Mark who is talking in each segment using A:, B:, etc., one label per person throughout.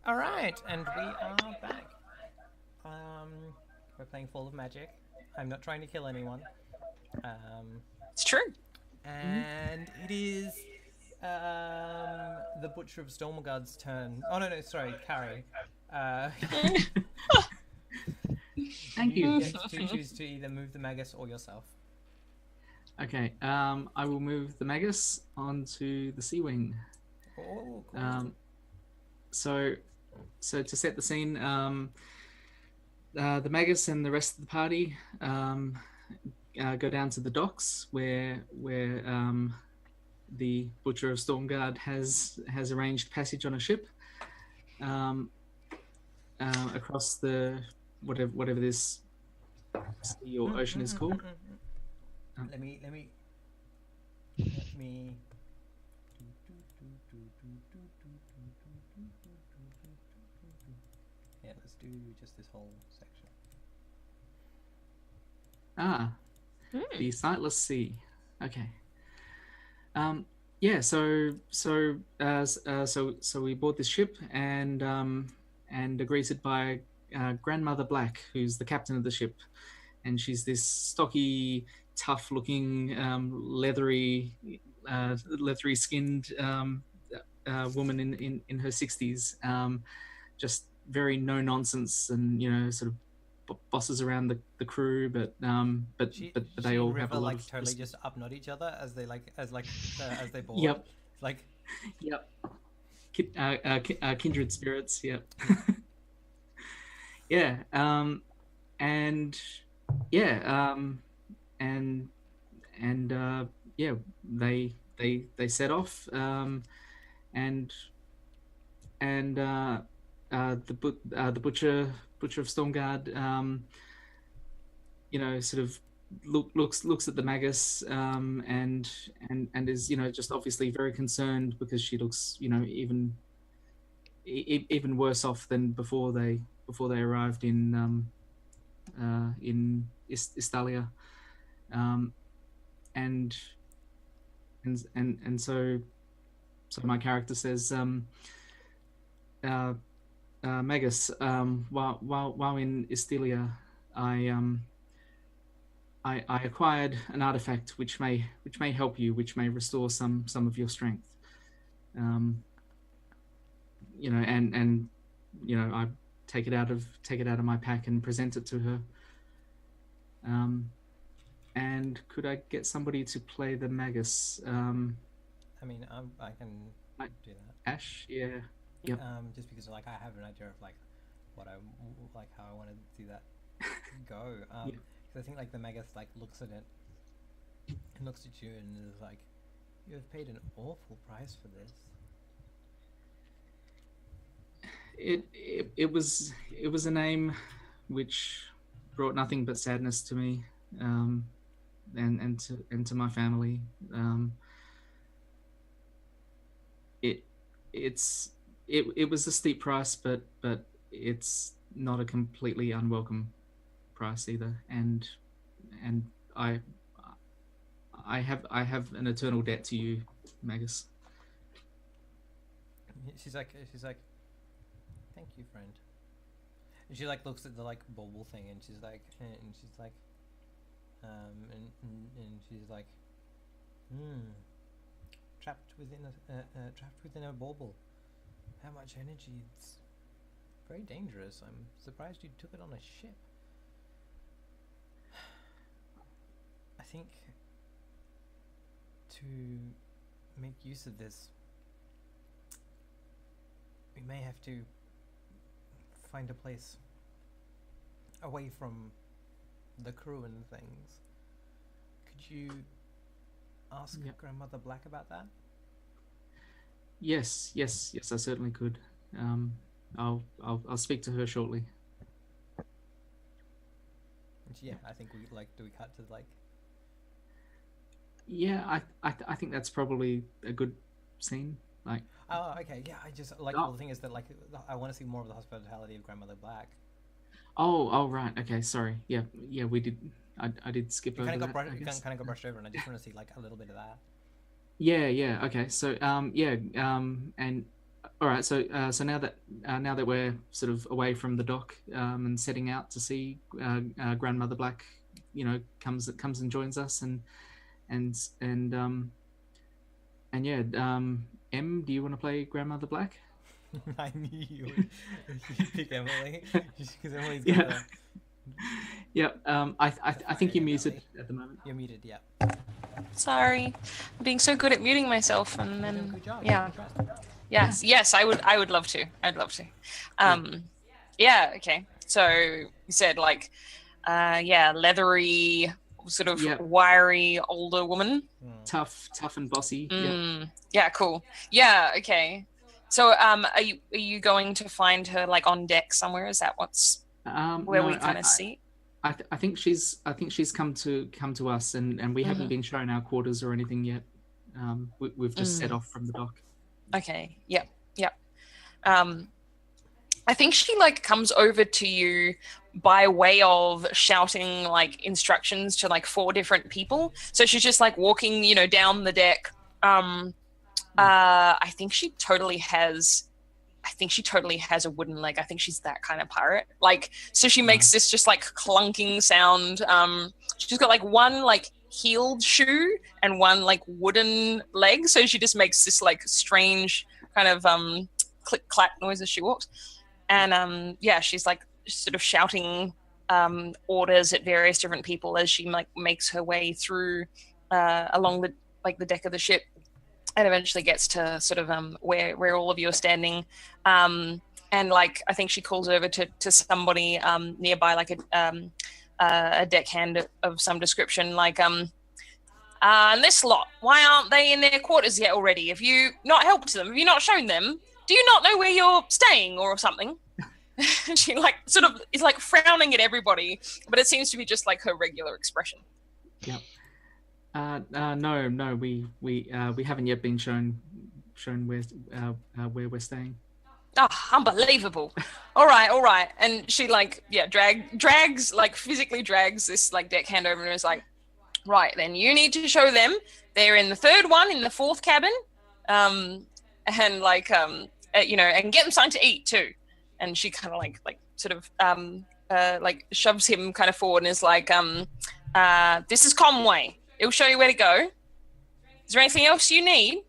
A: All right, and we are back. We're playing Fall of Magic. I'm not trying to kill anyone. Um,
B: It's true.
A: and it is the Butcher of Stormguard's turn. Oh no, sorry, Carrie. Uh,
C: Thank
A: you
C: you.
A: get to choose to either move the Magus or yourself.
C: Okay, I will move the Magus onto the Sea Wing.
A: Oh, cool.
C: Um, so, so to set the scene, the Magus and the rest of the party go down to the docks where the Butcher of Stormguard has arranged passage on a ship across the whatever this sea or ocean is called.
A: Let me. Yeah, let's do just this whole section.
C: The Sightless Sea. Okay. Yeah. So we bought this ship and greeted by Grandmother Black, who's the captain of the ship, and she's this stocky, tough-looking, leathery skinned woman in her 60s, just very no nonsense, and sort of bosses around the crew, but they
A: She
C: all
A: and
C: have a
A: River
C: lot
A: like
C: of
A: totally just upnod each other as they as they board.
C: Yep.
A: It's like
C: Yep. Kindred spirits. Yep. Yeah. And yeah. And yeah, they set off. And the butcher of Stormguard. Sort of looks at the Magus, and is just obviously very concerned because she looks even worse off than before they arrived in Istalia. um, and so my character says, uh, Magus, while in Istalia, I I acquired an artifact which may help you, which may restore some of your strength. Um, and I take it out of my pack and present it to her. Um, and could I get somebody to play the Magus?
A: I mean, I can
C: I-
A: do that.
C: Ash, yeah, yep.
A: Just because like I have an idea of like what I like how I want to see that go.
C: Yeah.
A: Because I think like the Magus like looks at it and looks at you and is like, you have paid an awful price for this.
C: It was a name which brought nothing but sadness to me, and to my family. It it's it was a steep price, but it's not a completely unwelcome price either. And I I have an eternal debt to you, Magus.
A: She's like, thank you, friend. And she like looks at the like bauble thing and she's like, and she's like, hmm, trapped within a bauble. How much energy? It's very dangerous. I'm surprised you took it on a ship. I think to make use of this, we may have to find a place away from the crew and things. Could you ask
C: Yep.
A: Grandmother Black about that?
C: Yes, I certainly could. I'll speak to her shortly.
A: And yeah, I think we like. Do we cut to like?
C: Yeah, I think that's probably a good scene. Like,
A: Oh, okay. Yeah, I just like. Well,
C: oh,
A: the thing is that like, I want to see more of the hospitality of Grandmother Black.
C: oh, right. Okay, sorry. Yeah, we did. I did skip
A: It kind
C: over
A: of got
C: that,
A: brushed.
C: I
A: It
C: guess.
A: kind of got brushed over, and I just want to see like a little bit of that.
C: Yeah. Okay. So, yeah. And All right. So now that we're sort of away from the dock and setting out to see Grandmother Black, comes and joins us, and yeah. Em, do you want to play Grandmother Black?
A: I knew you would pick Emily because Emily's
C: Yeah.
A: got
C: Yeah. I think you're muted at the moment.
A: You're muted, yeah.
B: Sorry, I'm being so good at muting myself, and
A: You're doing a
B: then
A: good job.
B: yeah.
A: Congrats.
B: Yes, I would love to. I'd love to. Yeah, okay. So you said like, leathery, sort of
C: Yeah.
B: wiry older woman.
C: Tough and bossy. Yeah.
B: Yeah, cool. Yeah, okay. So are you going to find her like on deck somewhere? Is that what's where
C: No,
B: we kind of see?
C: I think she's come to us, and we haven't been shown our quarters or anything yet. We've just set off from the dock.
B: Okay. Yep. I think she like comes over to you by way of shouting like instructions to like 4 different people. So she's just like walking, down the deck. I think she totally has a wooden leg. I think she's that kind of pirate. Like, so she makes this just like clunking sound. She's got like one like heeled shoe and one like wooden leg. So she just makes this like strange kind of click clack noise as she walks. And she's like sort of shouting orders at various different people as she like makes her way through along the deck of the ship, and eventually gets to sort of where all of you are standing. And like I think she calls over to somebody nearby, like a deckhand of some description, like and this lot, why aren't they in their quarters yet already? Have you not helped them? Have you not shown them? Do you not know where you're staying or something? She like sort of is like frowning at everybody, but it seems to be just like her regular expression.
C: Yep. No, we haven't yet been shown where we're staying.
B: Unbelievable. All right. And she like drags like physically drags this like deckhand over and is like, right, then you need to show them. They're in the 3rd one in the 4th cabin, and like and get them something to eat too. And she kind of like sort of like shoves him kind of forward and is like, this is Conway. It'll show you where to go. Is there anything else you need?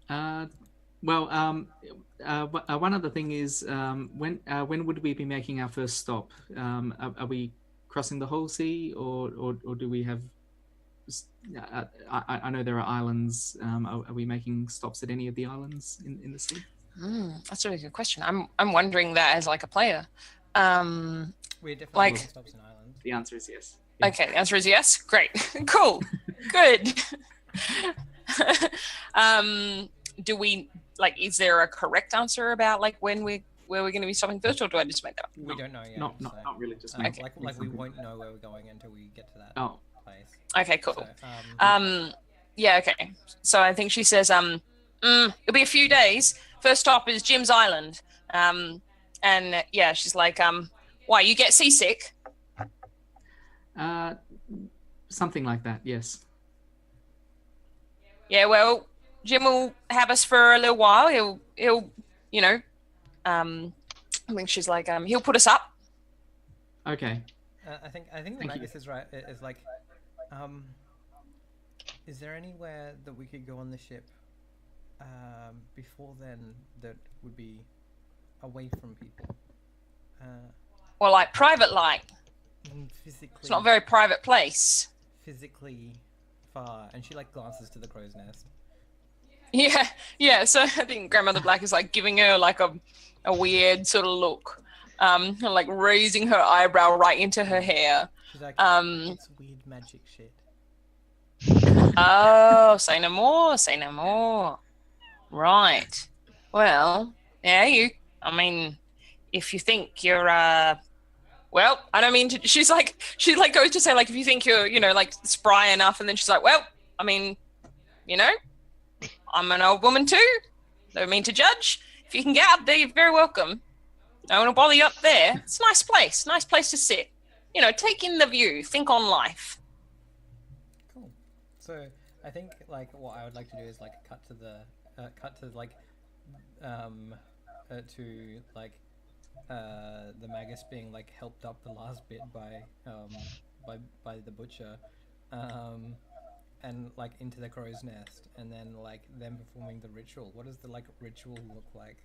C: One other thing is, when would we be making our first stop? Are we crossing the whole sea, or do we have? I know there are islands. Are we making stops at any of the islands in the sea?
B: That's a really good question. I'm wondering that as like a player.
A: We're definitely
B: like
A: making stops in Ireland.
C: The answer is yes.
B: Okay, the answer is yes. Great, cool, good. Do we like? Is there a correct answer about like where we're going to be stopping first, or do I just make that up?
A: We don't know yet.
C: Not really. Just
A: like we won't know where we're going until we get to that place.
B: Okay, cool.
A: So,
B: yeah, okay. So I think she says, it'll be a few days. First stop is Jim's Island. And yeah, she's like, why, you get seasick?
C: Something like that, yes.
B: Yeah, well, Jim will have us for a little while. He'll I think she's like, he'll put us up.
C: Okay.
A: I think the Magus is right. Is like, is there anywhere that we could go on the ship before then that would be away from people?
B: Or like private light.
A: Physically.
B: It's not a very private place.
A: Physically far, and she like glances to the crow's nest.
B: Yeah. So I think Grandmother Black is like giving her like a weird sort of look, like raising her eyebrow right into her hair.
A: She's like, it's weird magic shit.
B: Oh, say no more. Right. Well, yeah, if you think you're, well, I don't mean to, she goes to say, like, if you think you're, like, spry enough, and then she's like, well, I mean, I'm an old woman too. Don't mean to judge. If you can get up there, you're very welcome. No one will bother you up there. It's a nice place to sit. Take in the view, think on life.
A: Cool. So I think like what I would like to do is like cut to like to like the Magus being like helped up the last bit by the butcher, um, and like into the crow's nest, and then like them performing the ritual. What does the like ritual look like?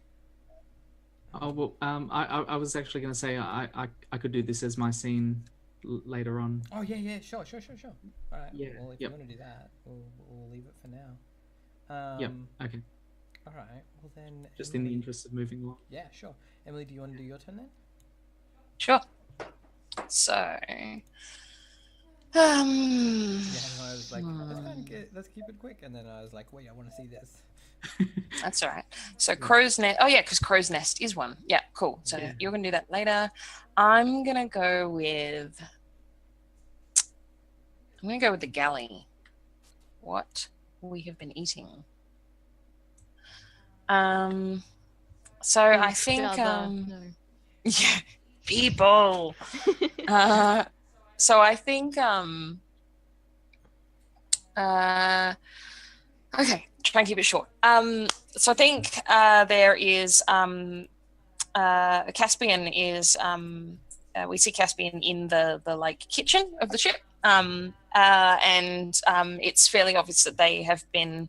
C: Oh well, I was actually going to say I could do this as my scene later on.
A: Oh yeah, sure. All right.
C: Yeah,
A: Well, if
C: yep.
A: you want to do that, we'll leave it for now.
C: Yep. Okay.
A: All right. Well then.
C: Just in the interest of moving along.
A: Yeah, sure. Emily, do you want to do your turn then?
B: Sure. So,
A: Yeah. And I was like, let's keep it quick, and then I was like, wait, I want to see this.
B: that's all right. So crow's nest. Oh yeah, because crow's nest is one. Yeah, cool. So
C: Yeah.
B: you're gonna do that later. I'm gonna go with the galley. What we have been eating. So I think
D: No.
B: yeah, people. So I think okay, try and keep it short. So I think there is Caspian is we see Caspian in the like kitchen of the ship, and it's fairly obvious that they have been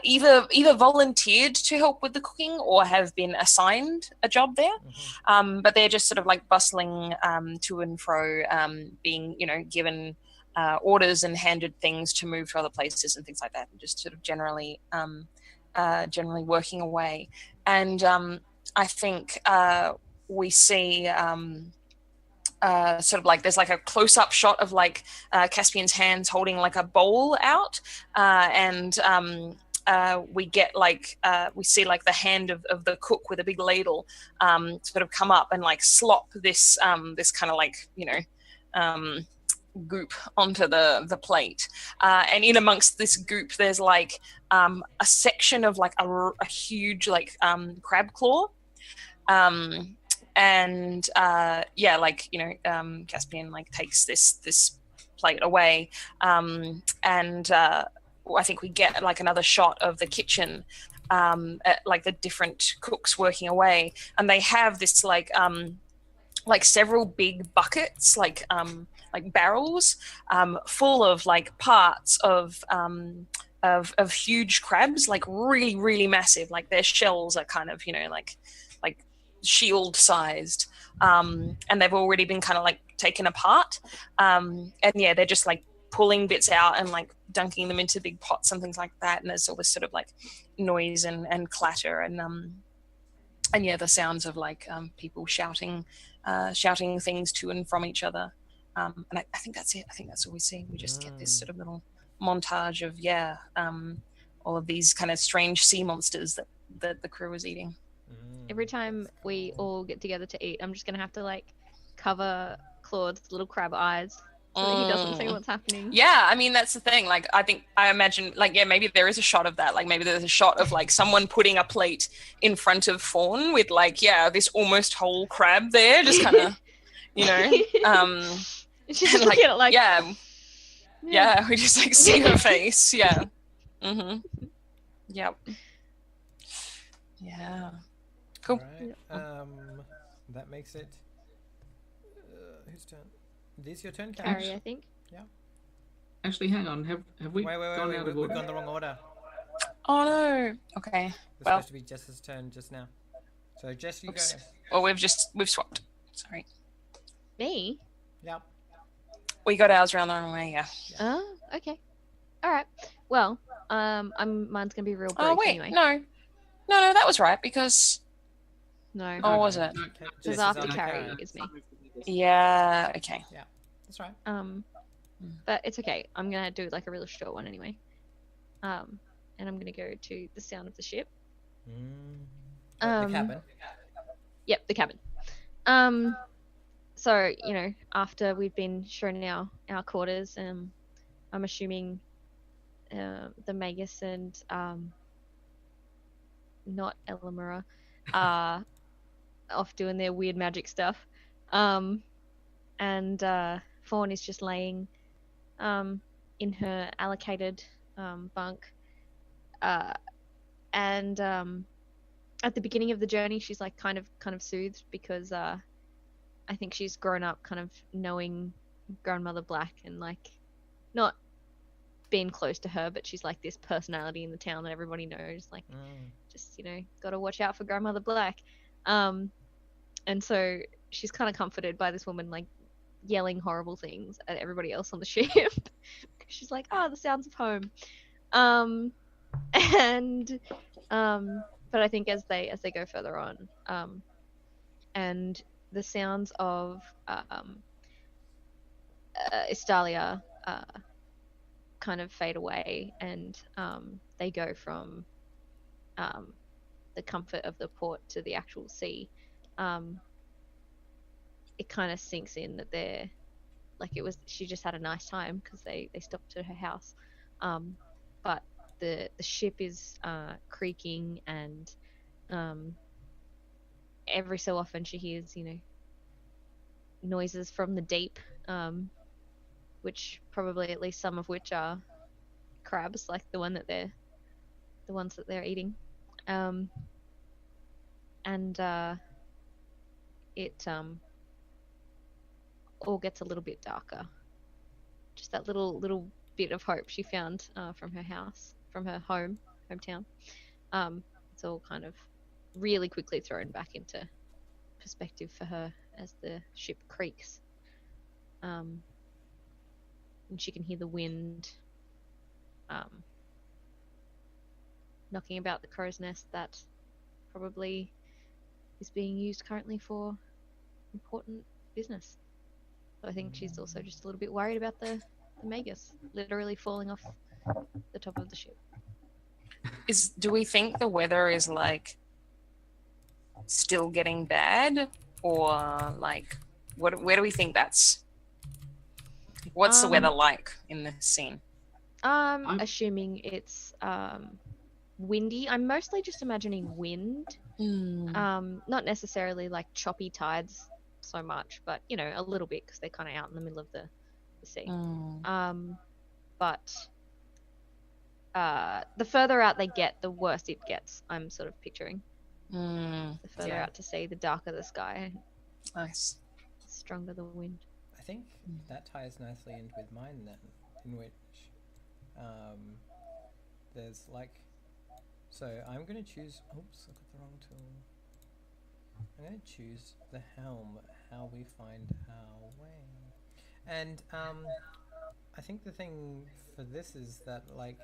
B: either volunteered to help with the cooking or have been assigned a job there. But they're just sort of like bustling to and fro, being given orders and handed things to move to other places and things like that, and just sort of generally working away. And I think we see sort of like there's like a close-up shot of like Caspian's hands holding like a bowl out, and we get like we see like the hand of the cook with a big ladle sort of come up and like slop this this kind of like goop onto the plate, and in amongst this goop there's like a section of like a huge like crab claw, and Caspian like takes this plate away, and I think we get like another shot of the kitchen, at, like the different cooks working away, and they have this like several big buckets like barrels full of like parts of huge crabs, like really really massive, like their shells are kind of like shield sized, and they've already been kind of like taken apart, and yeah, they're just like pulling bits out and like dunking them into big pots and things like that, and there's always sort of like noise and clatter and yeah, the sounds of like people shouting things to and from each other, and I think that's it. I think that's all we see. We just get this sort of little montage of all of these kind of strange sea monsters that the crew is eating.
D: Every time we all get together to eat, I'm just gonna have to like cover Claude's little crab eyes so that he doesn't see what's happening.
B: Yeah, I mean that's the thing. Like I imagine like maybe there is a shot of that. Like maybe there's a shot of like someone putting a plate in front of Fawn with like this almost whole crab there, just kind of
D: She's
B: and,
D: just looking at it like
B: yeah, we just like see her face. Yeah. Yep. Yeah. Cool.
A: Right. That makes it. Whose turn? This your turn,
D: Carrie, I think.
A: Yeah.
C: Actually, hang on. Have we
A: Wait.
C: gone out of
A: We've
C: order?
A: gone the wrong order.
B: Oh no. Okay.
A: It's
B: Well.
A: supposed to be Jess's turn just now. So Jess, you
B: Oops.
A: go.
B: Well, we've swapped. Sorry.
D: Me?
A: Yep.
B: We got ours around the wrong way. Yeah.
D: Oh, okay. All right. Well, mine's gonna be real brief
B: Oh wait.
D: anyway.
B: No, that was right because.
D: No.
B: Oh, was it?
A: Okay,
D: Because
A: Jess is
D: after
A: on
D: Carrie
A: Carrie.
D: is me.
B: Yeah. Okay.
A: That's right.
D: But it's okay. I'm gonna do like a really short one anyway. And I'm gonna go to the sound of the ship.
A: The cabin.
D: Yep, the cabin. So after we've been shown our quarters, I'm assuming the Magus and not Elamura are off doing their weird magic stuff, and Fawn is just laying in her allocated bunk, and at the beginning of the journey, she's like kind of soothed because I think she's grown up kind of knowing Grandmother Black and like not being close to her, but she's like this personality in the town that everybody knows. Like, just got to watch out for Grandmother Black. And so she's kind of comforted by this woman like yelling horrible things at everybody else on the ship. She's like, the sounds of home. But I think as they go further on, and the sounds of Estalia kind of fade away, and they go from the comfort of the port to the actual sea. It kind of sinks in that they're like she just had a nice time because they stopped at her house, but the ship is creaking, and every so often she hears noises from the deep, which probably at least some of which are crabs, like the ones that they're eating, and it all gets a little bit darker. Just that little bit of hope she found from her house, from her hometown. It's all kind of really quickly thrown back into perspective for her as the ship creaks. And she can hear the wind knocking about the crow's nest that probably is being used currently for important business. So I think she's also just a little bit worried about the Magus literally falling off the top of the ship.
B: Do we think the weather is like still getting bad, or like where do we think what's the weather like in this scene?
D: Assuming it's windy. I'm mostly just imagining wind. Not necessarily like choppy tides so much, but a little bit because they're kind of out in the middle of the sea. But the further out they get, the worse it gets. I'm sort of picturing. The further out to sea, the darker the sky.
B: Nice.
D: The stronger the wind.
A: I think that ties nicely in with mine then, in which there's like, so I'm going to choose, oops, I got the wrong tool. I'm going to choose the helm, how we find our way. And I think the thing for this is that like,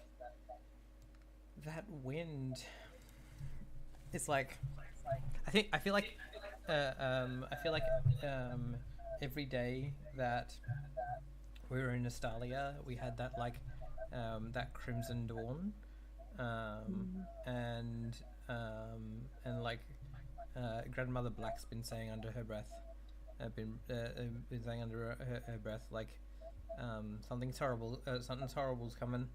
A: that wind is like, I feel like every day that we were in Estalia, we had that like that crimson dawn, and like Grandmother Black's been saying under her breath, been saying under her breath like something's horrible's coming.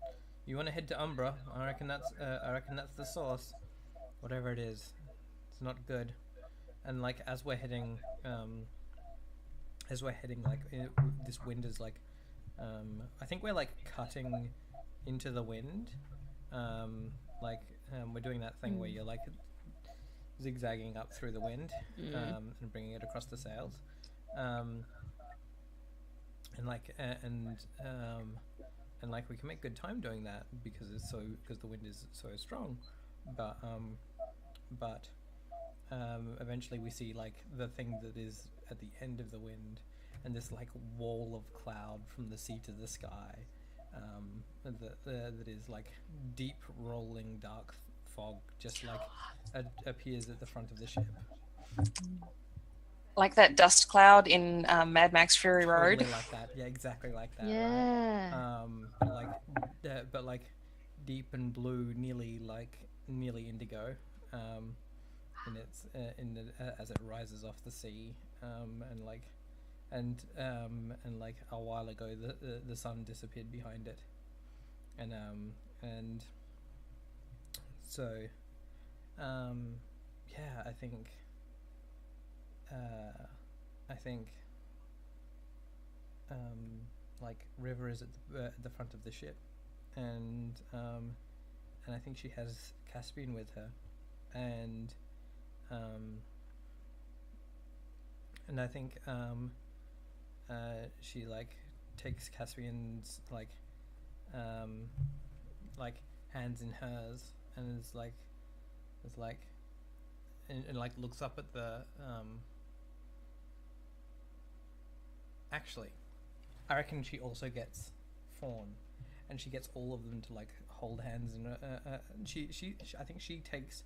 A: You want to head to Umbra? I reckon that's the source. Whatever it is, it's not good. And like as we're heading like this wind is like I think we're like cutting into the wind, we're doing that thing where you're like zigzagging up through the wind, and bringing it across the sails, and we can make good time doing that because the wind is so strong, but eventually we see like the thing that is at the end of the wind, and this like wall of cloud from the sea to the sky, that is like deep rolling dark fog just like appears at the front of the ship.
B: Like that dust cloud in Mad Max Fury Road.
A: Totally like that. Yeah, exactly like that.
D: Yeah.
A: Right? But like deep and blue, nearly indigo. And it's as it rises off the sea, and a while ago the sun disappeared behind it, and so yeah, I think like River is at the front of the ship, and I think she has Caspian with her, and and I think she like takes Caspian's like hands in hers and is like and like looks up at the actually I reckon she also gets Fawn, and she gets all of them to like hold hands, and she I think she takes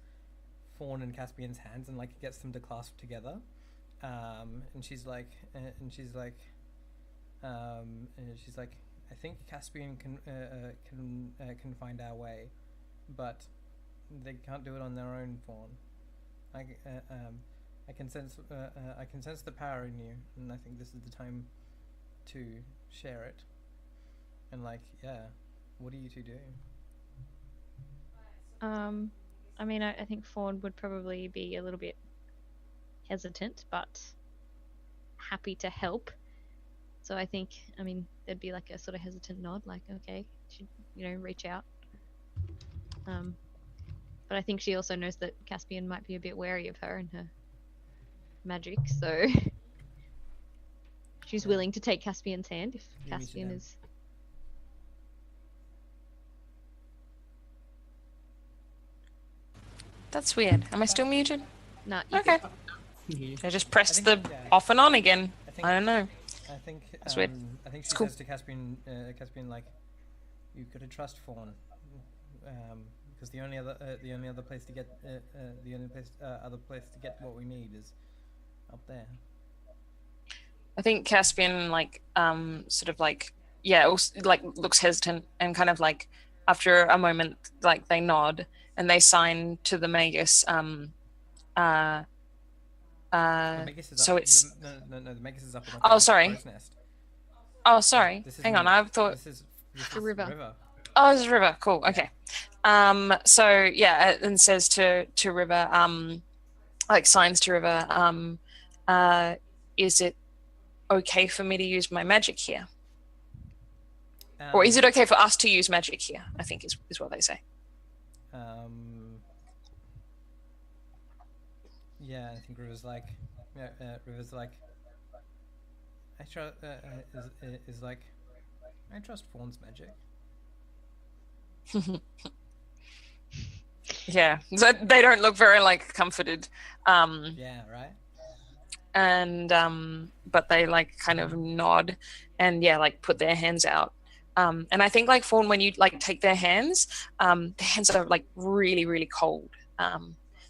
A: Fawn and Caspian's hands and like gets them to clasp together, and she's like I think Caspian can find our way, but they can't do it on their own, Fawn. I can sense the power in you, and I think this is the time to share it. And like, yeah, what do you two do?
D: I mean, I think Fawn would probably be a little bit hesitant, but happy to help. So I think, I mean, there'd be like a sort of hesitant nod, like, okay, should reach out. But I think she also knows that Caspian might be a bit wary of her and her magic, so she's willing to take Caspian's hand if Caspian is.
B: That's weird. Am I still muted?
D: No.
B: Okay. I just pressed the off and on again. I don't know.
A: I think
B: That's weird.
A: I think she
B: It's cool.
A: says to Caspian, like, you've got to trust Fawn, because the only other place to get other place to get what we need is up there.
B: I think Caspian sort of like also, like looks hesitant and kind of like after a moment like they nod and they sign to the Magus.
A: The Magus is
B: so
A: up.
B: it's
A: No, the Magus is up. On
B: Oh, sorry.
A: crow's nest.
B: Oh, sorry.
A: This is
B: Hang on.
A: me.
B: I thought.
A: This is
D: The river.
B: Oh, it's River. Cool. Okay. So yeah, and says to River, like signs to River, is it okay for me to use my magic here? Or is it okay for us to use magic here? I think is what they say.
A: Yeah, I think River's like, I trust is like, I trust Fawn's magic.
B: Yeah, so they don't look very like comforted.
A: Yeah, right.
B: And but they like kind of nod and like put their hands out. And I think like Fawn, when you like take their hands are like really, really cold.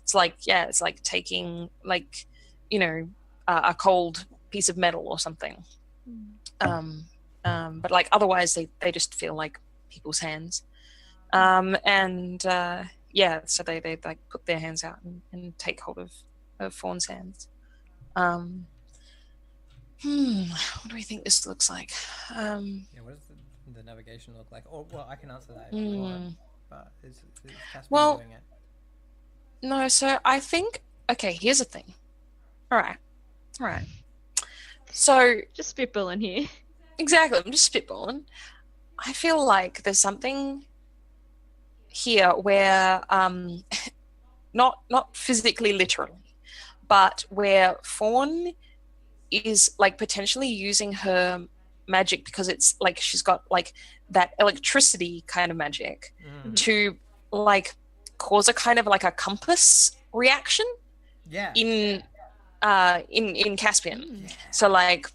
B: It's like taking like a cold piece of metal or something. But like otherwise they just feel like people's hands. So they like put their hands out and take hold of Fawn's hands. What do we think this looks like?
A: Yeah, what does the navigation look like? Or well, I can answer that if you want. But is Caspian doing it?
B: No, so I think here's the thing. All right. So
D: Just spitballing here.
B: exactly, I'm just spitballing. I feel like there's something here where not physically literally, but where Fawn is like potentially using her magic because it's like she's got like that electricity kind of magic to like cause a kind of like a compass reaction in Caspian.
A: Yeah.
B: So like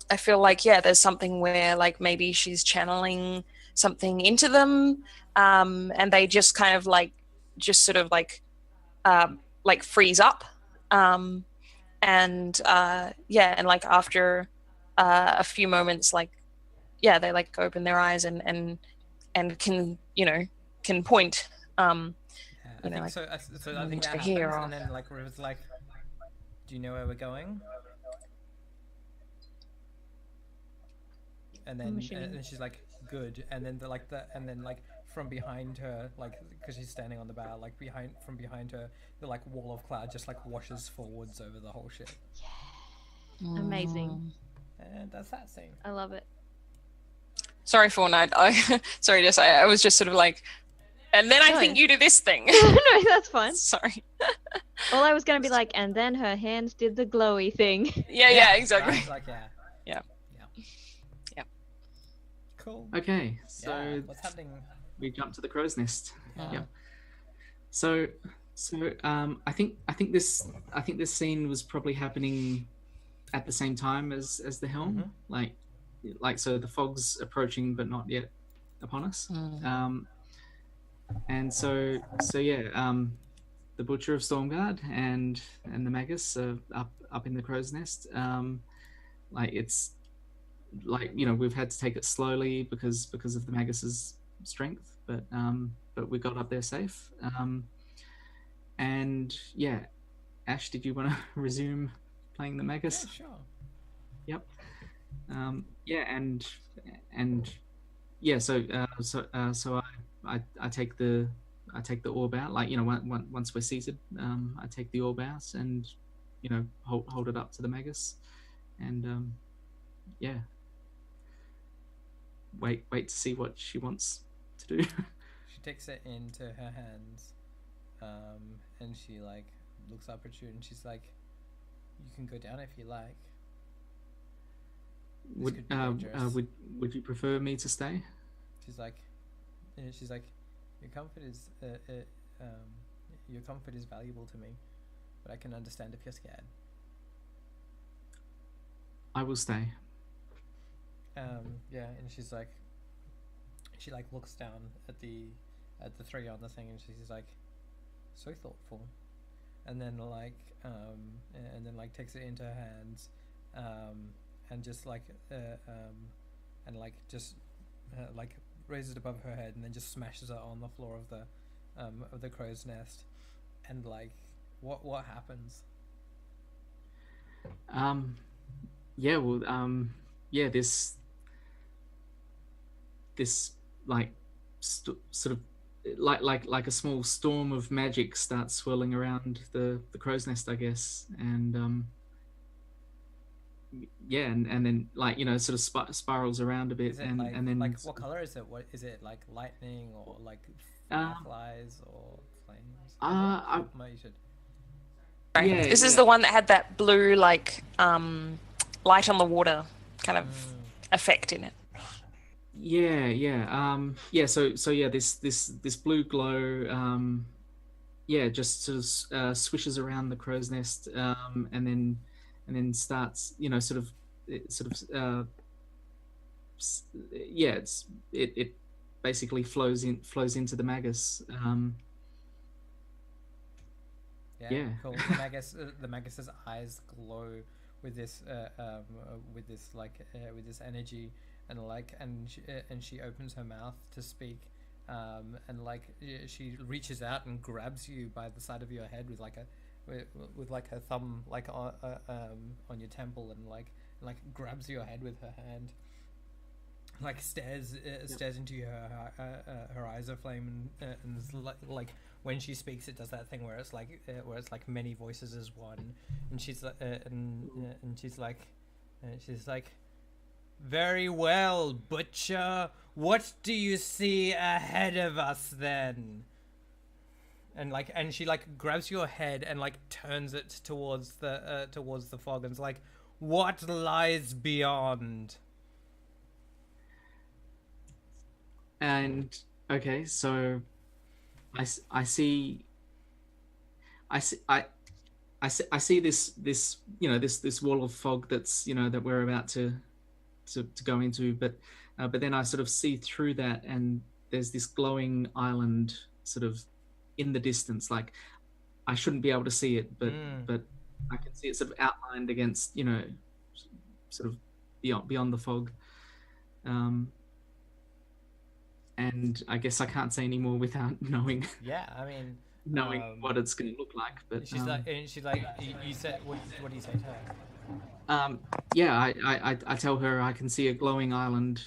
B: I feel like there's something where like maybe she's channeling something into them, and they just kind of like just sort of like freeze up, and like after a few moments like they like open their eyes and can can point.
A: I think
B: like,
A: so. So I think that happens,
B: here
A: and then like River's like, "Do you know where we're going?" And then she's like, "Good." And then and then from behind her, like because she's standing on the bow, like from behind her, the like wall of cloud just like washes forwards over the whole ship.
D: Amazing.
A: And that's that scene.
D: I love it.
B: Sorry, Fawn. Sorry, Jess. I was just sort of like, and then I
D: No.
B: think you do this thing.
D: No, that's fine.
B: Sorry.
D: All I was gonna be like, and then her hands did the glowy thing.
B: Yeah, exactly.
A: Right? Like, yeah.
B: Yeah.
A: Cool.
C: Okay,
A: Yeah.
C: so
A: What's happening?
C: we jump to the crow's nest.
B: Yeah.
C: Yep. So I think this scene was probably happening at the same time as the helm. Like so the fog's approaching but not yet upon us. And so yeah, the Butcher of Stormguard and the Magus are up in the crow's nest. Like it's like, you know, we've had to take it slowly because of the Magus's strength, but we got up there safe. And yeah, Ash, did you want to resume playing the Magus?
A: Yeah, sure.
C: Yep. Yeah, and yeah, so I take the orb out, like, you know, once we're seated, I take the orb out and, you know, hold it up to the Magus, and yeah, wait to see what she wants to do.
A: She takes it into her hands, and she like looks up at you and she's like, "You can go down if you like." This could be dangerous.
C: Would you prefer me to stay?
A: She's like, your comfort is valuable to me, but I can understand if you're scared.
C: I will stay.
A: Yeah, and she like looks down at the three on the thing, and she's like, so thoughtful, and then takes it into her hands, and just raises it above her head, and then just smashes it on the floor of the crow's nest, and like, what happens?
C: Yeah, well, yeah, this like sort of like a small storm of magic starts swirling around the crow's nest, I guess, and yeah, and then, like, you know, sort of spirals around a bit,
A: Is it
C: and then
A: like, what color is it? What is it, like lightning or like fireflies or flames? You should.
B: Right.
C: Yeah,
B: This is
C: yeah.
B: the one that had that blue, like, light on the water kind of effect in it.
C: Yeah. Yeah. So yeah, this blue glow, yeah, just sort of swishes around the crow's nest, and then starts, you know, yeah, it basically flows into the Magus. Yeah.
A: Cool. The Magus's eyes glow with this energy, and she opens her mouth to speak, and like she reaches out and grabs you by the side of your head with like her thumb like on your temple, and like grabs your head with her hand, like stares into her eyes are flame, and it's like when she speaks, it does that thing where it's like many voices as one, and she's like, very well, Butcher, what do you see ahead of us then? And she like grabs your head and like turns it towards the fog, and it's like, what lies beyond?
C: And okay, so I see this, you know, this wall of fog that's, you know, that we're about to go into, but then I sort of see through that, and there's this glowing island sort of in the distance. Like, I shouldn't be able to see it, but I can see it sort of outlined against, you know, sort of beyond the fog. And I guess I can't say any more without knowing.
A: Yeah, I mean,
C: what it's going to look like. But
A: she's like, you said, what do you say to her?
C: Yeah, I tell her I can see a glowing island,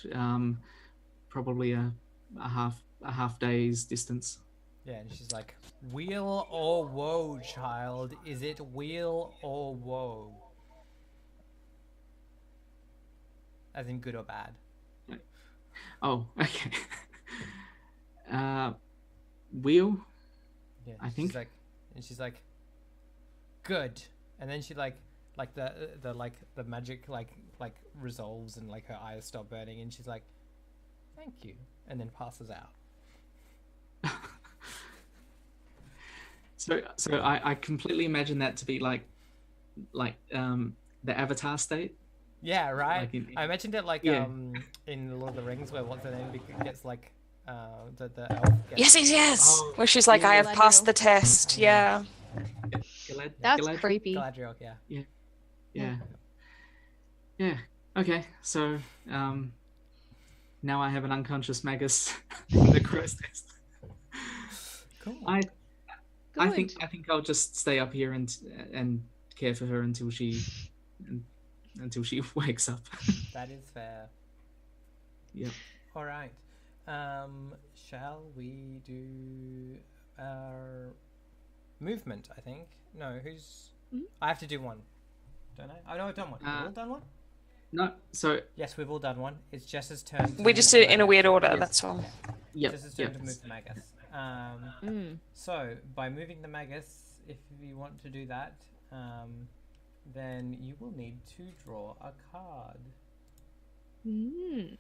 C: probably a half day's distance.
A: Yeah, and she's like, weal or woe, child? Is it weal or woe? As in good or bad?
C: Oh, okay. Wheel.
A: Yeah,
C: I think.
A: She's like, good. And then she like the magic like resolves and like her eyes stop burning and she's like, thank you, and then passes out.
C: So I completely imagine that to be like the Avatar state.
A: Yeah, right.
C: Like in-
A: I mentioned it like
C: Yeah.
A: in Lord of the Rings where what's her name gets like the elf gets,
B: Yes.
C: Oh,
B: Where she's like,
C: yeah,
B: I have
D: Galadriel.
B: passed the test. Yeah.
D: That's
C: Galadriel?
D: creepy.
A: Galadriel, yeah.
C: Yeah. Okay. So now I have an unconscious Magus in the crow's nest.
A: Cool.
C: I
D: Good.
C: think I'll just stay up here and care for her until she wakes up.
A: That is fair.
C: Yep.
A: All right. Shall we do our movement? I think. No, who's?
D: Mhm.
A: I have to do one, don't I? Oh no, I've done one. We've all done one.
C: No. So
A: Yes, we've all done one. It's Jess's turn. to
B: We just
A: move
B: did it
A: the
B: in a
A: Magus.
B: weird order,
C: Yes.
B: that's all.
C: yep.
A: Jess's turn
C: Yep.
A: to move the Magus.
D: Mm.
A: So by moving the Magus, if you want to do that, then you will need to draw a card.
D: Mm.